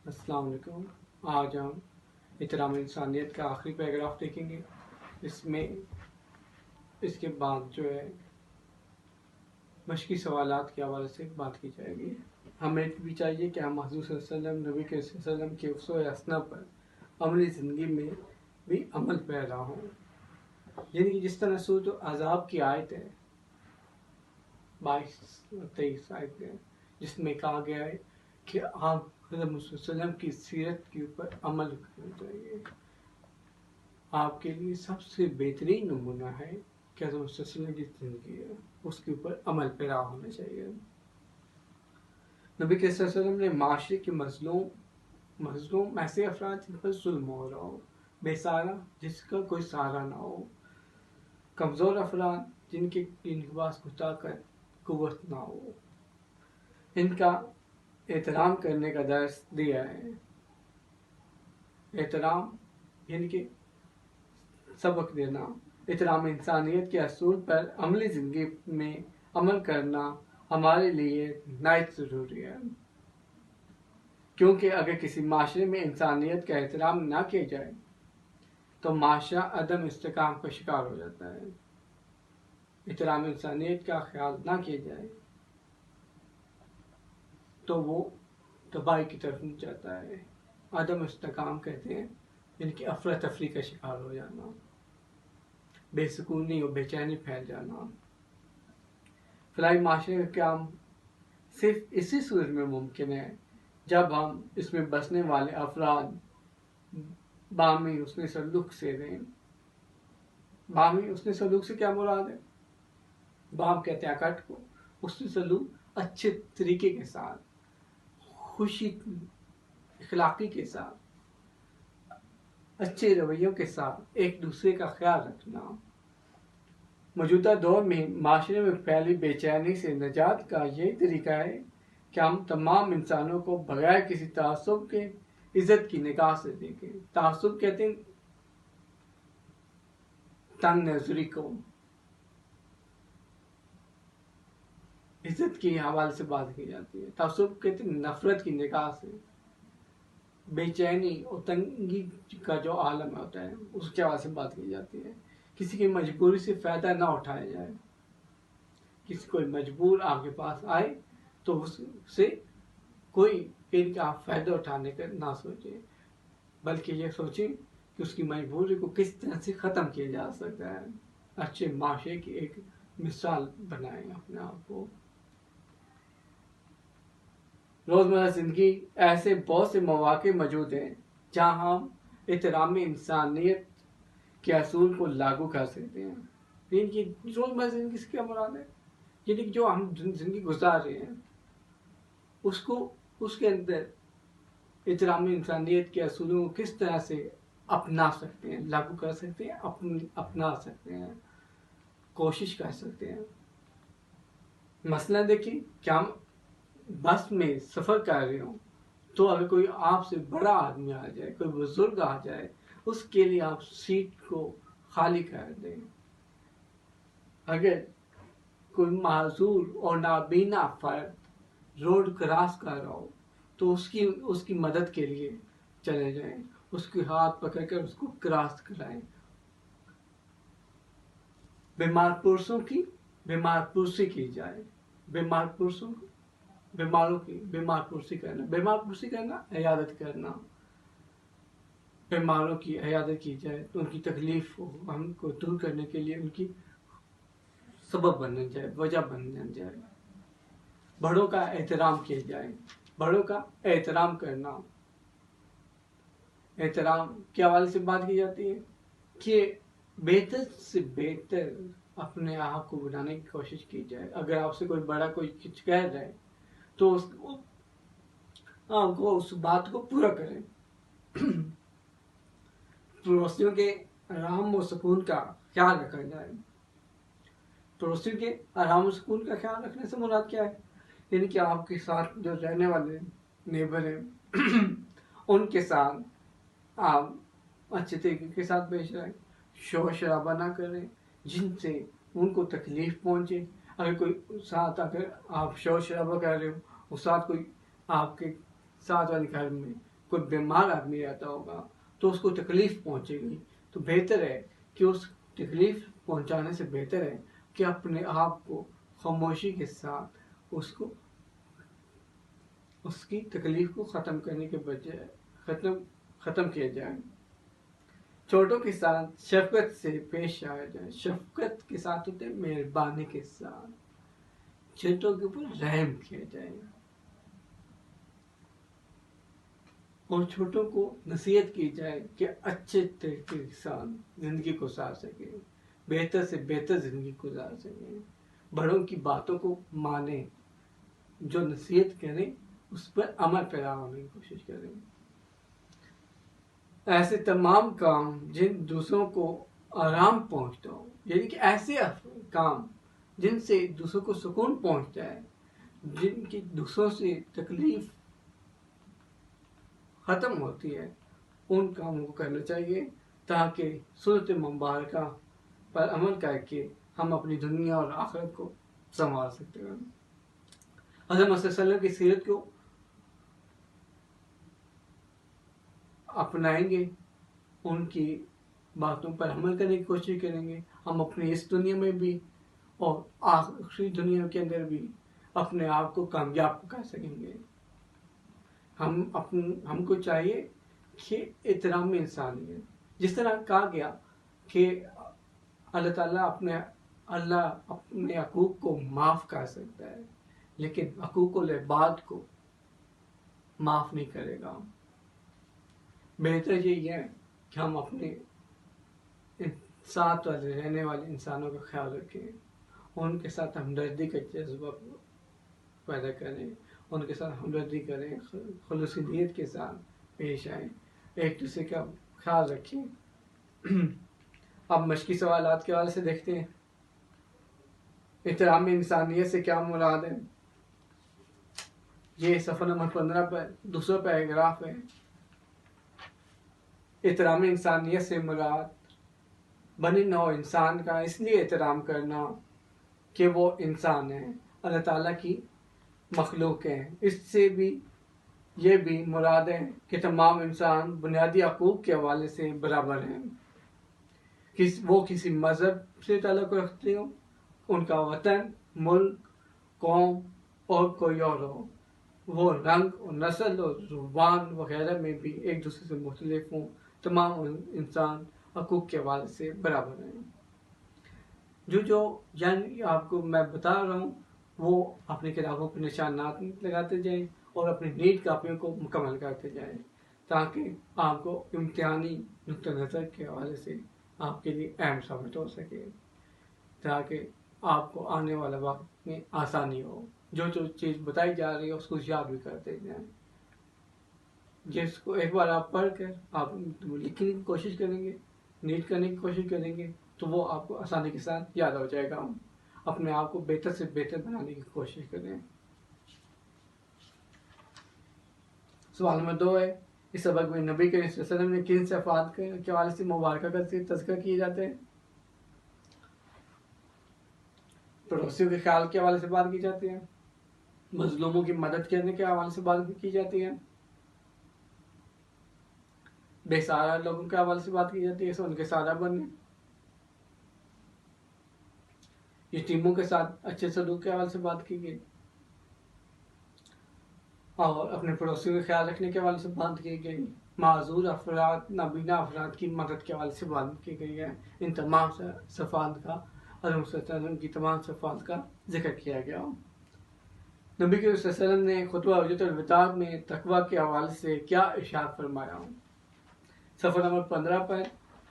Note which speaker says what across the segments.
Speaker 1: السلام علیکم۔ آج ہم احترام انسانیت کا آخری پیراگراف دیکھیں گے۔ اس میں اس کے بعد جو ہے مشقی سوالات کے حوالے سے بات کی جائے گی۔ ہمیں بھی چاہیے کہ ہم حضور صلی اللہ علیہ وسلم، نبی کے صلی اللہ علیہ وسلم کے اسوہ حسنہ پر عملی زندگی میں بھی عمل پیرا ہوں۔ یعنی کہ جس طرح سورۃ احزاب کی آیت ہے 22-23 آیت ہے، جس میں کہا گیا ہے کہ آپ حضرت محمد صلی اللہ علیہ وسلم کی سیرت کے اوپر عمل کرنا چاہیے۔ آپ کے لیے سب سے بہترین نمونہ ہے کہ حضرت محمد صلی اللہ علیہ وسلم کی زندگی ہے، اس کے اوپر عمل پیرا ہونا چاہیے۔ نبی کے صلی اللہ علیہ وسلم نے معاشرے کے مظلوم ایسے افراد جن پر ظلم ہو رہا ہو، بے سہارا جس کا کوئی سہارا نہ ہو، کمزور افراد جن کے پاس کوئی طاقت قوت نہ ہو، ان کا احترام کرنے کا درس دیا ہے۔ احترام یعنی کہ سبق دینا، احترام انسانیت کے اصول پر عملی زندگی میں عمل کرنا ہمارے لیے نہایت ضروری ہے، کیونکہ اگر کسی معاشرے میں انسانیت کا احترام نہ کیا جائے تو معاشرہ عدم استحکام کا شکار ہو جاتا ہے۔ احترام انسانیت کا خیال نہ کیا جائے تو وہ تباہی کی طرف جاتا ہے۔ عدم استحکام کہتے ہیں یعنی کہ افراتفری کا شکار ہو جانا، بے سکونی اور بے چینی پھیل جانا۔ فلاحی معاشرے کا قیام صرف اسی صورت میں ممکن ہے جب ہم اس میں بسنے والے افراد باہمی حسن سلوک سے رہیں۔ باہمی حسن سلوک سے کیا مراد ہے؟ باہم کہتے ہیں اکٹھ کو، حسن سلوک اچھے طریقے کے ساتھ، خوشی اخلاقی کے ساتھ، اچھے رویوں کے ساتھ ایک دوسرے کا خیال رکھنا۔ موجودہ دور میں معاشرے میں پھیلی بے چینی سے نجات کا یہی طریقہ ہے کہ ہم تمام انسانوں کو بغیر کسی تعصب کے عزت کی نگاہ سے دیکھیں۔ تعصب کہتے ہیں تنگ نظری کو، عزت کے حوالے سے بات کی جاتی ہے۔ تعصب کہتے ہیں نفرت کی نگاہ سے، بے چینی اور تنگی کا جو عالم ہوتا ہے اس کے حوالے سے بات کی جاتی ہے۔ کسی کی مجبوری سے فائدہ نہ اٹھایا جائے، کسی کوئی مجبور آپ کے پاس آئے تو اس سے کوئی ان کا فائدہ اٹھانے کا نہ سوچے، بلکہ یہ سوچیں کہ اس کی مجبوری کو کس طرح سے ختم کیا جا سکتا ہے۔ اچھے معاشرے کی ایک مثال بنائیں اپنے آپ کو۔ روزمرہ زندگی ایسے بہت سے مواقع موجود ہیں جہاں ہم احترام انسانیت کے اصول کو لاگو کر سکتے ہیں۔ یعنی کہ روزمرہ زندگی سے کیا مراد ہے؟ یعنی کہ جو ہم زندگی گزار رہے ہیں اس کے اندر احترام انسانیت کے اصولوں کو کس طرح سے اپنا سکتے ہیں، لاگو کر سکتے ہیں، اپنا سکتے ہیں، کوشش کر سکتے ہیں۔ مثلا دیکھیں کہ ہم بس میں سفر کر رہے ہوں تو اگر کوئی آپ سے بڑا آدمی آ جائے، کوئی بزرگ آ جائے، اس کے لیے آپ سیٹ کو خالی کر دیں۔ اگر کوئی معذور اور نابینا فرد روڈ کراس کر رہا ہو تو اس کی مدد کے لیے چلے جائیں، اس کے ہاتھ پکڑ کر اس کو کراس کرائیں۔ بیمار پرسوں کی بیمار پرسی کی جائے، بیماروں کی بیمار پرسی کرنا، عیادت کرنا، بیماروں کی عیادت کی جائے تو ان کی تکلیف ہم کو دور کرنے کے لیے ان کی سبب بننا جائے، وجہ بننا جائے۔ بڑوں کا احترام کیا جائے، بڑوں کا احترام کرنا۔ احترام کے حوالے سے بات کی جاتی ہے کہ بہتر سے بہتر اپنے آپ کو بنانے کی کوشش کی جائے۔ اگر آپ سے کوئی بڑا کوئی کچھ کہہ رہا ہے تو آپ کو اس بات کو پورا کریں۔ پڑوسیوں کے آرام و سکون کا خیال رکھا جائے۔ پڑوسیوں کے آرام و سکون کا خیال رکھنے سے مراد کیا ہے؟ یعنی کہ آپ کے ساتھ جو رہنے والے نیبر ہیں ان کے ساتھ آپ اچھے طریقے کے ساتھ پیش رہیں، شور شرابہ نہ کریں جن سے ان کو تکلیف پہنچے۔ اگر آپ شور شرابہ کر رہے ہو اور ساتھ کوئی آپ کے ساتھ والے گھر میں کوئی بیمار آدمی رہتا ہوگا تو اس کو تکلیف پہنچے گی، تو بہتر ہے کہ اس تکلیف پہنچانے سے بہتر ہے کہ اپنے آپ کو خاموشی کے ساتھ اس کی تکلیف کو ختم کرنے کے بجائے ختم کیا جائے. چھوٹوں کے ساتھ شفقت سے پیش آیا جائے. شفقت کے ساتھ ہوتے ہیں مہربانی کے ساتھ. چھوٹوں کے اوپر رحم کیا جائے اور چھوٹوں کو نصیحت کی جائے کہ اچھے طریقے کے ساتھ زندگی گزار سکیں، بہتر سے بہتر زندگی گزار سکیں. بڑوں کی باتوں کو مانیں، جو نصیحت کریں اس پر عمل پیرا ہونے کی کوشش کریں. ایسے تمام کام جن دوسروں کو آرام پہنچتا ہو، یعنی کہ ایسے کام جن سے دوسروں کو سکون پہنچتا ہے، جن کی دوسروں سے تکلیف ختم ہوتی ہے، ان کاموں کو کرنا چاہیے تاکہ سنت مبارکہ پر عمل کر کے ہم اپنی دنیا اور آخرت کو سنوار سکتے ہیں. حضرت محمد صلی اللہ علیہ وسلم کی سیرت کو اپنائیں گے، ان کی باتوں پر عمل کرنے کی کوشش کریں گے، ہم اپنی اس دنیا میں بھی اور آخری دنیا کے اندر بھی اپنے آپ کو کامیاب کر سکیں گے. ہم کو چاہیے کہ احترام انسانیت، جس طرح کہا گیا کہ اللہ تعالیٰ اپنے حقوق کو معاف کر سکتا ہے لیکن حقوق العباد کو معاف نہیں کرے گا. بہتر یہی ہے کہ ہم اپنے ساتھ رہنے والے انسانوں کا خیال رکھیں، ان کے ساتھ ہمدردی کا جذبہ پیدا کریں، ان کے ساتھ ہمدردی کریں، خلوص نیت کے ساتھ پیش آئیں، ایک دوسرے کا خیال رکھیں. اب مشقی سوالات کے حوالے سے دیکھتے ہیں. احترام انسانیت سے کیا مراد ہے؟ یہ صفحہ نمبر 15 پر دوسرا پیراگراف ہے. احترام انسانیت سے مراد بنی نوع انسان کا اس لیے احترام کرنا کہ وہ انسان ہے، اللہ تعالیٰ کی مخلوق ہیں. اس سے بھی یہ بھی مراد ہے کہ تمام انسان بنیادی حقوق کے حوالے سے برابر ہیں. وہ کسی مذہب سے تعلق رکھتے ہوں، ان کا وطن، ملک، قوم اور کوئی اور ہو، وہ رنگ اور نسل اور زبان وغیرہ میں بھی ایک دوسرے سے مختلف ہوں، تمام انسان حقوق کے حوالے سے برابر ہیں. جو یعنی آپ کو میں بتا رہا ہوں وہ اپنی کتابوں پر نشانات لگاتے جائیں اور اپنی نیٹ کاپیوں کو مکمل کرتے جائیں تاکہ آپ کو امتحانی نقطہ نظر کے حوالے سے آپ کے لیے اہم ثابت ہو سکے، تاکہ آپ کو آنے والا وقت میں آسانی ہو. جو چیز بتائی جا رہی ہے اس کو یاد بھی کرتے جائیں، جس کو ایک بار آپ پڑھ کر آپ لکھنے کی کوشش کریں گے، نیٹ کرنے کی کوشش کریں گے تو وہ آپ کو آسانی کے ساتھ یاد ہو جائے گا. اپنے آپ کو بہتر سے بہتر بنانے کی کوشش کریں. سوال نمبر 2 ہے، اس سبق میں نبی کریم صلی اللہ علیہ وسلم نے کن صفات کے حوالے سے مبارکہ کا تذکرہ کیے جاتے ہیں؟ پڑوسیوں کے خیال کے حوالے سے بات کی جاتی ہے، مظلوموں کی مدد کرنے کے حوالے سے بات کی جاتی ہے، بے سہارا لوگوں کے حوالے سے بات کی جاتی ہے، ان کے سہارا بننے، یتیموں کے ساتھ اچھے سلوک کے حوالے سے بات کی گئی، اور اپنے پڑوسیوں کا خیال رکھنے کے حوالے سے بات کی گئی، معذور افراد، نابینا افراد کی مدد کے حوالے سے بات کی گئی ہے. ان تمام صفات کا حضرت صلی اللہ علیہ وسلم کی تمام صفات کا ذکر کیا گیا. نبی کریم صلی اللہ علیہ وسلم نے خطبہ حجۃ الوداع میں تقویٰ کے حوالے سے کیا ارشاد فرمایا؟ صفحہ نمبر 15 پر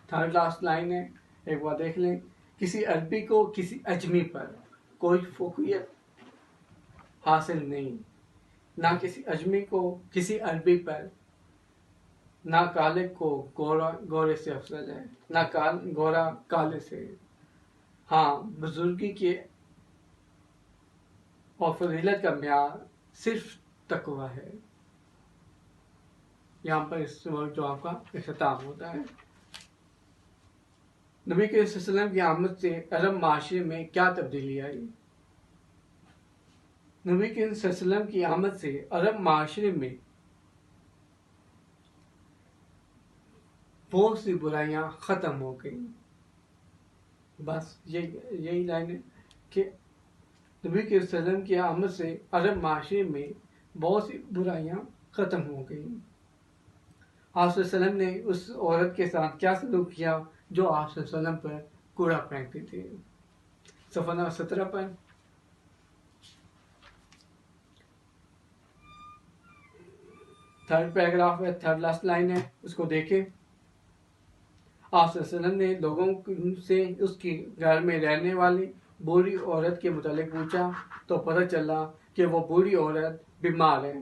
Speaker 1: تھرڈ لاسٹ لائن ہے، ایک بار دیکھ لیں. کسی عربی کو کسی اجمی پر کوئی فوقیت حاصل نہیں، نہ کسی اجمی کو کسی عربی پر، نہ کالے کو گورے سے افضل ہے، نہ گورا کالے سے. ہاں، بزرگی کے اور فضیلت کا معیار صرف تقویٰ ہے. یہاں پر اس وقت جو آپ کا اختتام ہوتا ہے. نبی کریم صلی اللہ علیہ وسلم کی آمد سے عرب معاشرے میں کیا تبدیلی آئی؟ نبی کریم صلی اللہ علیہ وسلم کی آمد سے عرب معاشرے میں بہت سی برائیاں ختم ہو گئیں. بس یہی لائن ہے کہ نبی کے وسلم کی آمد سے عرب معاشرے میں بہت سی برائیاں ختم ہو گئیں. آپ صلی اللہ علیہ وسلم نے اس عورت کے ساتھ کیا سلوک کیا جو آپ صلی اللہ علیہ وسلم پر کوڑا پھینکتی تھی. صفحہ نمبر 17 پر تھرڈ پیراگراف ہے, تھرڈ لاسٹ لائن ہے, اس کو دیکھیں. آپ صلی اللہ علیہ وسلم نے لوگوں سے اس کی گھر میں رہنے والی بوڑھی عورت کے متعلق پوچھا تو پتہ چلا کہ وہ بوڑھی عورت بیمار ہے.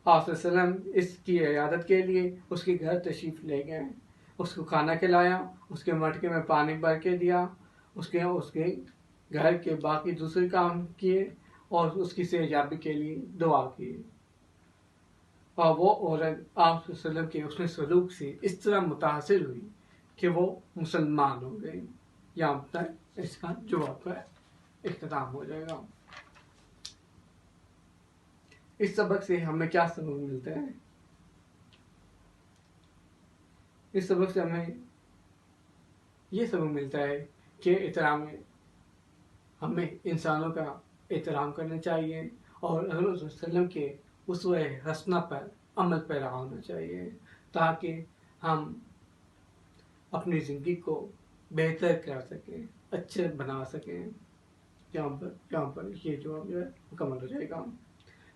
Speaker 1: آپ صلی اللہ علیہ وسلم اس کی عیادت کے لیے اس کے گھر تشریف لے گئے. اس کو کھانا کھلایا, اس کے مٹکے میں پانی بھر کے دیا, اس کے گھر کے باقی دوسرے کام کیے اور اس کی صحت یابی کے لیے دعا کی. اور وہ عورت آپ صلی اللہ علیہ وسلم کے اس نے سلوک سے اس طرح متاثر ہوئی کہ وہ مسلمان ہو گئی. یہاں تک اس کا جواب کا اختتام ہو جائے گا. اس سبق سے ہمیں کیا سبق ملتا ہے؟ اس سبق سے ہمیں یہ سبق ملتا ہے کہ ہمیں انسانوں کا احترام کرنا چاہیے اور حضرت صلی اللہ علیہ وسلم کے اسوہ حسنہ پر عمل پیرا ہونا چاہیے تاکہ ہم اپنی زندگی کو بہتر کر سکیں, اچھے بنا سکیں. یہاں پر یہ جواب جو ہے مکمل ہو جائے گا.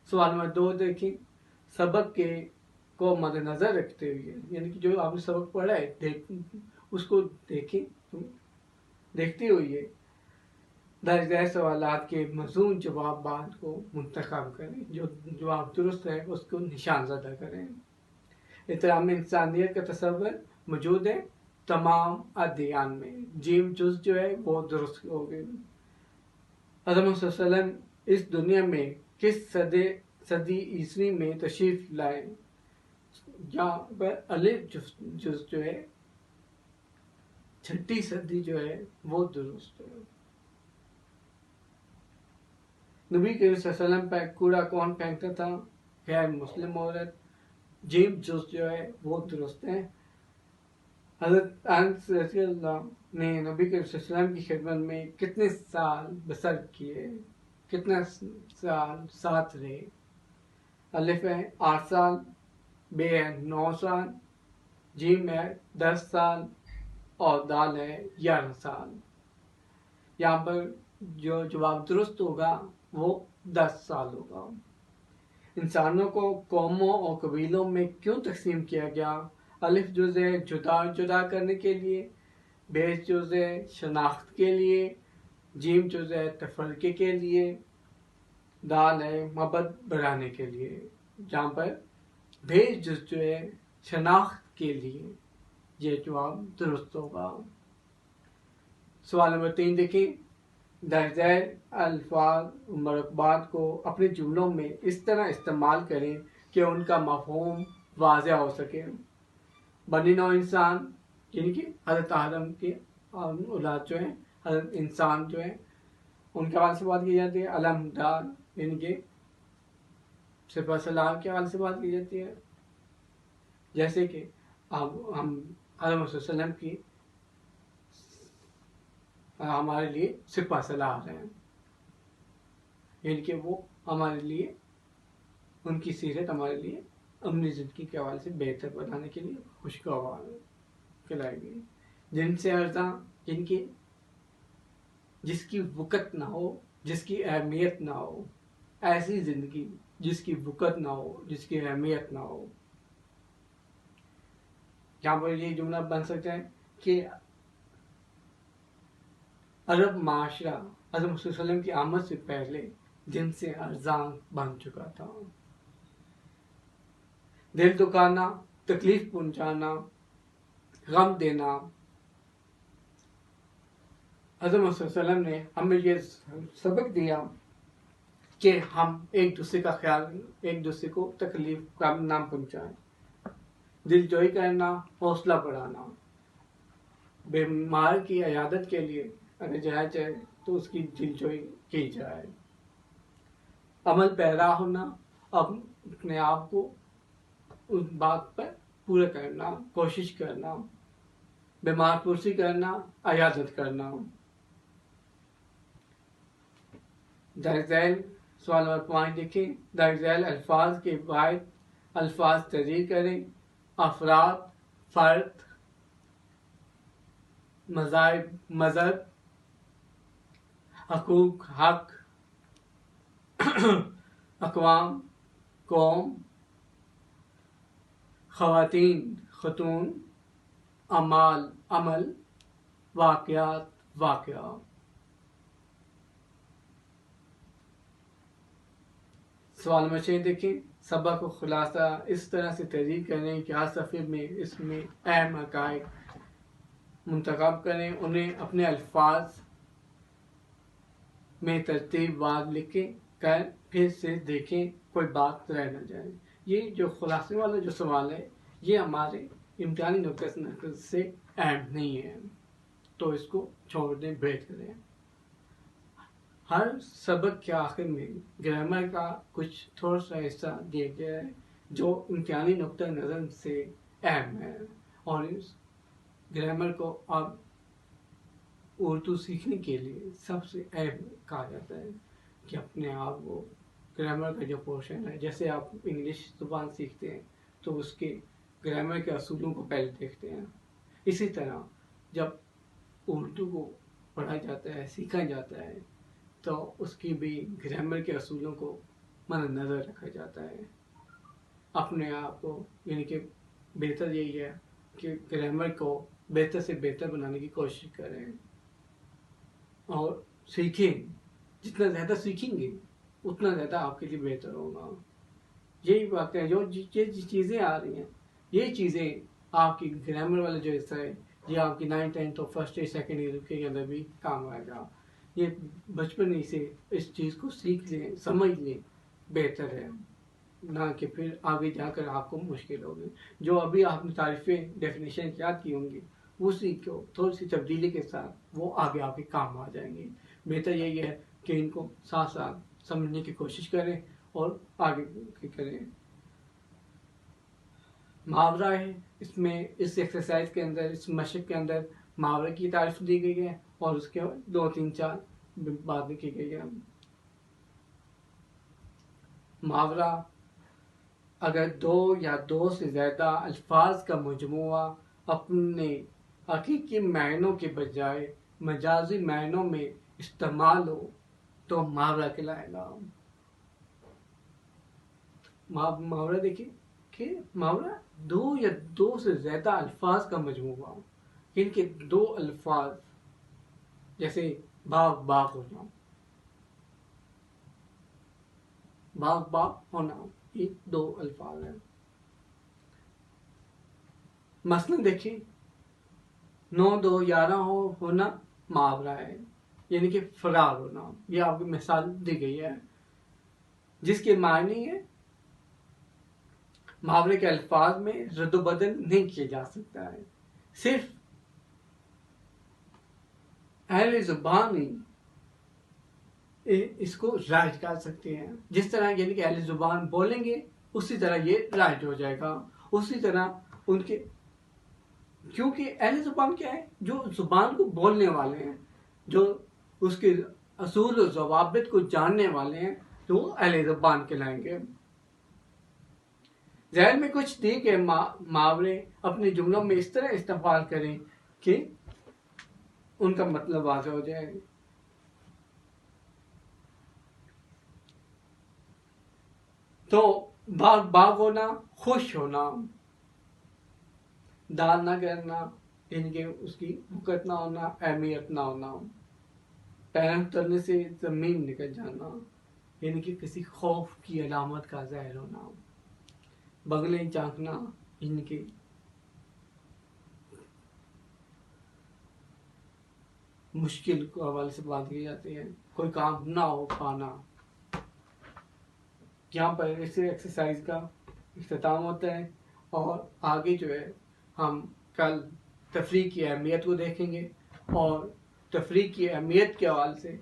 Speaker 1: سوال نمبر 2 دیکھیں. سبق کو مد نظر رکھتے ہوئے, یعنی کہ جو آپ نے سبق پڑھا ہے اس کو دیکھیں, دیکھتے ہوئے درج ذیل سوالات کے مضمون جوابات کو منتخب کریں. جو جواب درست ہے اس کو نشان زدہ کریں. احترام انسانیت کا تصور موجود ہے تمام ادیان میں. جیم جز جو ہے وہ درست ہو گئے. حضرت صلی اللہ علیہ وسلم اس دنیا میں کس صدی عیسوی میں تشریف لائے؟ یہاں پر الف جز جو ہے 6 صدی جو ہے وہ درست ہے. نبی کریم صلی اللہ علیہ وسلم پر کوڑا کون پھینکتا تھا؟ غیر مسلم عورت. جیم جز جو ہے وہ درست ہے. حضرت انس رضی اللہ نے نبی کریم صلی اللہ علیہ وسلم کی خدمت میں کتنے سال بسر کیے؟ کتنا سال ساتھ رہے؟ الف ہے 8 سال, بے ہے 9 سال, جیم ہے 10 سال اور دال ہے 11 سال. یہاں پر جو جواب درست ہوگا وہ 10 سال ہوگا. انسانوں کو قوموں اور قبیلوں میں کیوں تقسیم کیا گیا؟ الف جز ہے جدا کرنے کے لیے, بے جز ہے شناخت کے لیے, جیم جز ہے تفرقے کے لیے, دال ہے محبت بڑھانے کے لیے. جہاں پر بے جز جو ہے شناخت کے لیے. یہ جواب درست ہوگا. سوال نمبر 3 دیکھیں. درج ذیل الفاظ مرکبات کو اپنے جملوں میں اس طرح استعمال کریں کہ ان کا مفہوم واضح ہو سکے. بنی نوع انسان یعنی کہ حضرت آدم کی اولاد جو ہیں, حضرت انسان جو ہیں, ان کے حوالے سے بات کی جاتی ہے. علمدار یعنی کہ صفہ صلاح کے حوالے سے بات کی جاتی ہے. جیسے کہ اب ہم حضرت صلی اللہ علیہ وسلم کی ہمارے لیے صفہ صلاح ہیں, یعنی کہ وہ ہمارے لیے ان کی سیرت ہمارے لیے اپنی زندگی کے حوالے سے بہتر بنانے کے لیے خوشگوار کھلائی گئی. جن سے ارزاں جن کی جس کی وقت نہ ہو, جس کی اہمیت نہ ہو, ایسی زندگی جس کی وقت نہ ہو, جس کی اہمیت نہ ہو. یہاں پر یہ جملہ بن سکتا ہے کہ عرب معاشرہ حضرت صلی اللہ علیہ وسلم کی آمد سے پہلے جن سے ارزاں بن چکا تھا. دل دکھانا, تکلیف پہنچانا, غم دینا. حضرت صلی اللہ علیہ وسلم نے ہمیں یہ سبق دیا کہ ہم ایک دوسرے کا خیال, ایک دوسرے کو تکلیف کا نہ پہنچائیں. دل جوئی کرنا, حوصلہ بڑھانا. بیمار کی عیادت کے لیے اگر جایا جائے تو اس کی دل جوئی کی جائے. عمل پیرا ہونا, اپنے آپ کو اس بات پر پورا کرنا، کوشش کرنا، بیمار پرسی کرنا، عیادت کرنا۔ در ذیل سوال نمبر 5 دیکھیں، در ذیل الفاظ کے واحد الفاظ تحریر کریں۔ افراد، فرد، مذاہب، مذہب، حقوق، حق، اقوام، قوم، خواتین، خاتون، اعمال، عمل، واقعات، واقعہ۔ سوال نمبر 6 دیکھیں، سبق کو خلاصہ اس طرح سے تحریر کریں کہ ہر صفحے میں اس میں اہم حقائق منتخب کریں، انہیں اپنے الفاظ میں ترتیب وار لکھیں کر پھر سے دیکھیں، کوئی بات رہ نہ جائے۔ یہ جو خلاصے والا جو سوال ہے یہ ہمارے امتحانی نقطہ نظر سے اہم نہیں ہے، تو اس کو چھوڑ دیں، بہتر ہے۔ ہر سبق کے آخر میں گرامر کا کچھ تھوڑا سا حصہ دیا گیا ہے جو امتحانی نقطہ نظر سے اہم ہے، اور اس گرامر کو اب اردو سیکھنے کے لیے سب سے اہم کہا جاتا ہے کہ اپنے آپ کو گرامر کا جو پورشن ہے، جیسے آپ انگلش زبان سیکھتے ہیں تو اس کے گرامر کے اصولوں کو پہلے دیکھتے ہیں، اسی طرح جب اردو کو پڑھا جاتا ہے، سیکھا جاتا ہے تو اس کی بھی گرامر کے اصولوں کو مد نظر رکھا جاتا ہے۔ اپنے آپ کو یعنی کہ بہتر یہی ہے کہ گرامر کو بہتر سے بہتر بنانے کی کوشش کریں اور سیکھیں، جتنا زیادہ سیکھیں گے اتنا زیادہ آپ کے لیے بہتر ہوگا۔ یہی بات ہے، جو چیزیں آ رہی ہیں یہ چیزیں آپ کی گرامر والا جو حصہ ہے یہ آپ کی 9th 10th اور فرسٹ ایئر سیکنڈ ایئر کے اندر بھی کام آئے گا۔ یہ بچپن ہی سے اس چیز کو سیکھ لیں، سمجھ لیں، بہتر ہے، نہ کہ پھر آگے جا کر آپ کو مشکل ہوگی۔ جو ابھی آپ نے تعریفیں ڈیفینیشن یاد کی ہوں گی اسی کو تھوڑی سی تبدیلی کے ساتھ وہ آگے آپ کے کام آ جائیں گی۔ بہتر یہی ہے کہ ان کو ساتھ ساتھ سمجھنے کی کوشش کریں اور آگے کریں۔ محاورہ ہے، اس میں اس ایکسرسائز کے اندر، اس مشق کے اندر محاورے کی تعریف دی گئی ہے اور اس کے 2 3 4 باتیں کی گئی ہے۔ محاورہ اگر 2 یا 2 سے زیادہ الفاظ کا مجموعہ اپنے حقیقی معنوں کے بجائے مجازی معنوں میں استعمال ہو تو محاورہ کہلائے گا۔ محاورہ دیکھیے کہ محاورہ 2 یا 2 سے زیادہ الفاظ کا مجموعہ، ان کے 2 الفاظ جیسے باغ باغ ہونا، باغ باغ ہونا، یہ 2 الفاظ ہیں۔ مثلا دیکھیں 9 2 11 ہونا محاورہ ہے، یعنی کہ فرار ہونا، یہ آپ کو مثال دی گئی ہے جس کے معنی ہے محاورے کے الفاظ میں رد و بدل نہیں کیا جا سکتا ہے، صرف اہل زبان ہی اس کو رائج کر سکتے ہیں۔ جس طرح یعنی کہ اہل زبان بولیں گے اسی طرح یہ رائج ہو جائے گا، اسی طرح ان کے، کیونکہ اہل زبان کیا ہے؟ جو زبان کو بولنے والے ہیں، جو اس کے اصول و ضوابط کو جاننے والے ہیں، تو وہ اہل زبان کہلائیں گے۔ ذہن میں کچھ دی گئے محاورے اپنے جملوں میں اس طرح استعمال کریں کہ ان کا مطلب واضح ہو جائے۔ تو باغ باغ ہونا، خوش ہونا، دال نہ کرنا یعنی کہ اس کی بکت نہ ہونا، اہمیت نہ ہونا، پیروں تلنے سے زمین نکل جانا یعنی کہ کسی خوف کی علامت کا ظاہر ہونا، بغلیں جھانکنا یعنی کہ مشکل کو حوالے سے بات کی جاتی ہے، کوئی کام نہ ہو پانا۔ یہاں پر اس ایکسرسائز کا اختتام ہوتا ہے اور آگے جو ہے ہم کل تفریح کی اہمیت کو دیکھیں گے اور تفریح کی اہمیت کے حوالے سے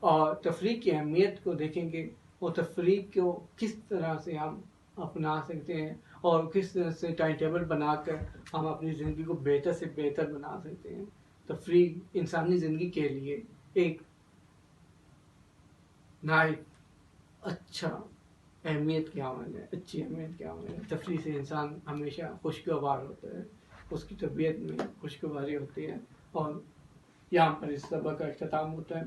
Speaker 1: اور تفریح کی اہمیت کو دیکھیں گے اور تفریح کو کس طرح سے ہم اپنا سکتے ہیں اور کس طرح سے ٹائم ٹیبل بنا کر ہم اپنی زندگی کو بہتر سے بہتر بنا سکتے ہیں. تفریح انسانی زندگی کے لیے ایک نہایت اچھا اہمیت کے عمل ہے، اچھی اہمیت کے عمل ہے. تفریح سے انسان ہمیشہ خوشگوار ہوتا ہے، اس کی طبیعت میں خوشگواری ہوتی ہے. اور یہاں پر اس سبق کا اختتام ہوتا ہے.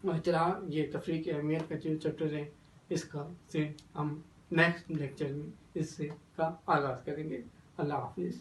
Speaker 1: اور طرح یہ تفریح کی اہمیت کا جو چیپٹر ہے اس کا سے ہم نیکسٹ لیکچر میں اس سے کا آغاز کریں گے. اللہ حافظ.